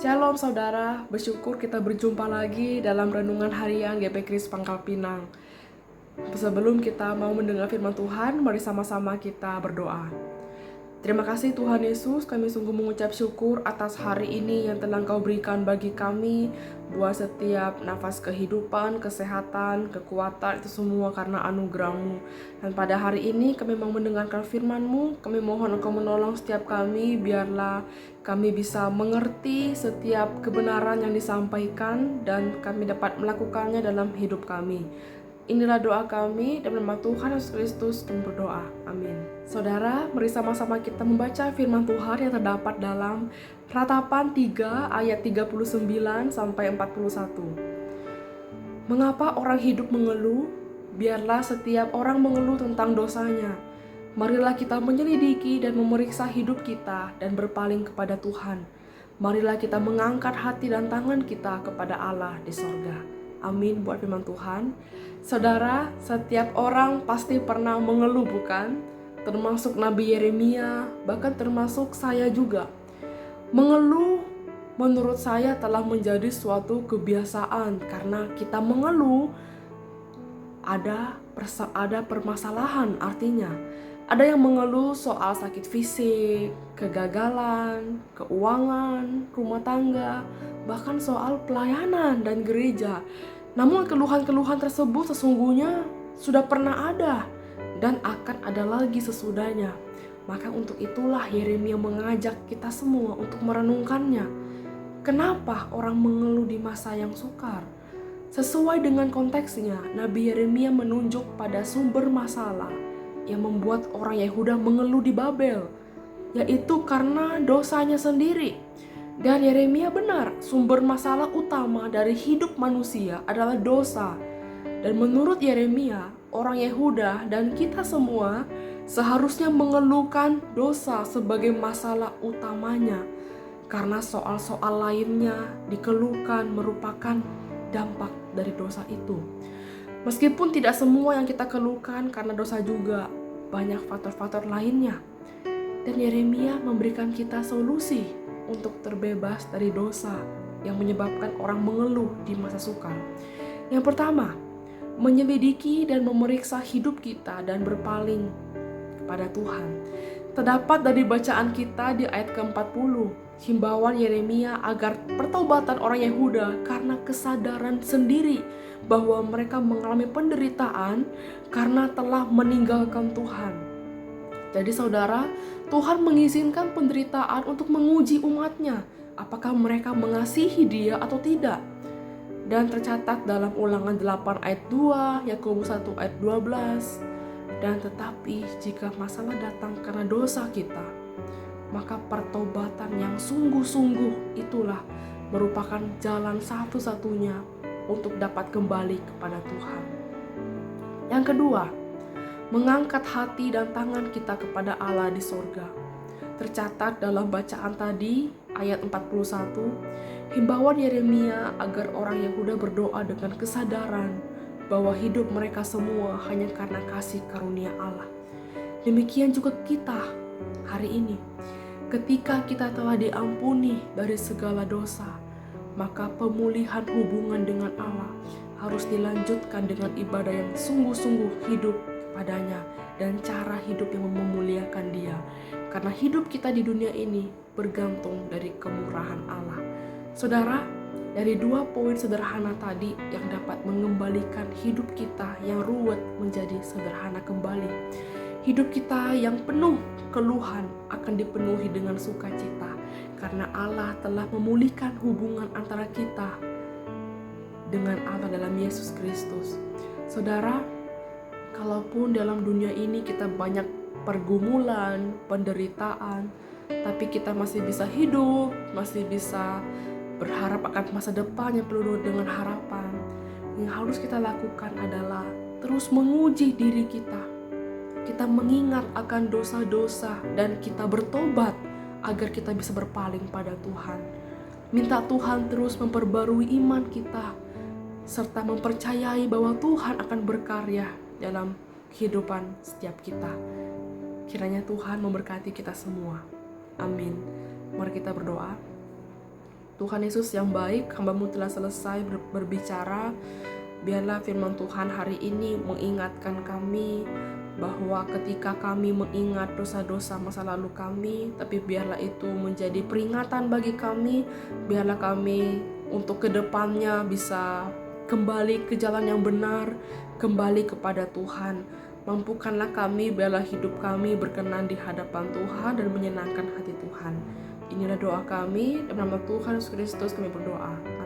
Shalom saudara, bersyukur kita berjumpa lagi dalam renungan harian GP Kris Pangkal Pinang. Sebelum kita mau mendengar firman Tuhan, mari sama-sama kita berdoa. Terima kasih Tuhan Yesus, kami sungguh mengucap syukur atas hari ini yang telah Engkau berikan bagi kami, buat setiap nafas kehidupan, kesehatan, kekuatan, itu semua karena anugerah-Mu. Dan pada hari ini kami mau mendengarkan firman-Mu, kami mohon Engkau menolong setiap kami, biarlah kami bisa mengerti setiap kebenaran yang disampaikan dan kami dapat melakukannya dalam hidup kami. Inilah doa kami, dalam nama Tuhan Yesus Kristus kami berdoa. Amin. Saudara, mari sama-sama kita membaca firman Tuhan yang terdapat dalam Ratapan 3 ayat 39 sampai 41. Mengapa orang hidup mengeluh? Biarlah setiap orang mengeluh tentang dosanya. Marilah kita menyelidiki dan memeriksa hidup kita dan berpaling kepada Tuhan. Marilah kita mengangkat hati dan tangan kita kepada Allah di sorga. Amin buat firman Tuhan. Saudara, setiap orang pasti pernah mengeluh, bukan? Termasuk Nabi Yeremia, bahkan termasuk saya juga. Mengeluh menurut saya telah menjadi suatu kebiasaan, karena kita mengeluh ada permasalahan artinya. Ada yang mengeluh soal sakit fisik, kegagalan, keuangan, rumah tangga, bahkan soal pelayanan dan gereja. Namun keluhan-keluhan tersebut sesungguhnya sudah pernah ada dan akan ada lagi sesudahnya. Maka untuk itulah Yeremia mengajak kita semua untuk merenungkannya. Kenapa orang mengeluh di masa yang sukar? Sesuai dengan konteksnya, Nabi Yeremia menunjuk pada sumber masalah yang membuat orang Yehuda mengeluh di Babel, yaitu karena dosanya sendiri. Dan Yeremia benar, sumber masalah utama dari hidup manusia adalah dosa. Dan menurut Yeremia, orang Yehuda dan kita semua seharusnya mengeluhkan dosa sebagai masalah utamanya, karena soal-soal lainnya dikeluhkan merupakan dampak dari dosa itu. Meskipun tidak semua yang kita keluhkan karena dosa juga, banyak faktor-faktor lainnya. Dan Yeremia memberikan kita solusi untuk terbebas dari dosa yang menyebabkan orang mengeluh di masa sukar. Yang pertama, menyelidiki dan memeriksa hidup kita dan berpaling kepada Tuhan. Terdapat dari bacaan kita di ayat ke-40, himbauan Yeremia agar pertobatan orang Yehuda karena kesadaran sendiri bahwa mereka mengalami penderitaan karena telah meninggalkan Tuhan. Jadi saudara, Tuhan mengizinkan penderitaan untuk menguji umatnya, apakah mereka mengasihi Dia atau tidak. Dan tercatat dalam Ulangan 8 ayat 2, Yakobus 1 ayat 12. Dan tetapi jika masalah datang karena dosa kita, maka pertobatan yang sungguh-sungguh itulah merupakan jalan satu-satunya untuk dapat kembali kepada Tuhan. Yang kedua, mengangkat hati dan tangan kita kepada Allah di sorga. Tercatat dalam bacaan tadi, ayat 41, himbauan Yeremia agar orang Yehuda berdoa dengan kesadaran bahwa hidup mereka semua hanya karena kasih karunia Allah. Demikian juga kita hari ini. Ketika kita telah diampuni dari segala dosa, maka pemulihan hubungan dengan Allah harus dilanjutkan dengan ibadah yang sungguh-sungguh hidup padanya dan cara hidup yang memuliakan Dia, karena hidup kita di dunia ini bergantung dari kemurahan Allah. Saudara, dari 2 poin sederhana tadi yang dapat mengembalikan hidup kita yang ruwet menjadi sederhana kembali. Hidup kita yang penuh keluhan akan dipenuhi dengan sukacita, karena Allah telah memulihkan hubungan antara kita dengan Allah dalam Yesus Kristus. Saudara, kalaupun dalam dunia ini kita banyak pergumulan, penderitaan, tapi kita masih bisa hidup, masih bisa berharap akan masa depan yang penuh dengan harapan. Yang harus kita lakukan adalah terus menguji diri kita. Kita mengingat akan dosa-dosa dan kita bertobat agar kita bisa berpaling pada Tuhan. Minta Tuhan terus memperbarui iman kita, serta mempercayai bahwa Tuhan akan berkarya dalam kehidupan setiap kita. Kiranya Tuhan memberkati kita semua. Amin. Mari kita berdoa. Tuhan Yesus yang baik, hamba-Mu telah selesai berbicara. Biarlah firman Tuhan hari ini mengingatkan kami bahwa ketika kami mengingat dosa-dosa masa lalu kami, tapi biarlah itu menjadi peringatan bagi kami. Biarlah kami untuk kedepannya bisa kembali ke jalan yang benar, kembali kepada Tuhan. Mampukanlah kami, biarlah hidup kami berkenan di hadapan Tuhan dan menyenangkan hati Tuhan. Inilah doa kami, dalam nama Tuhan Yesus Kristus kami berdoa.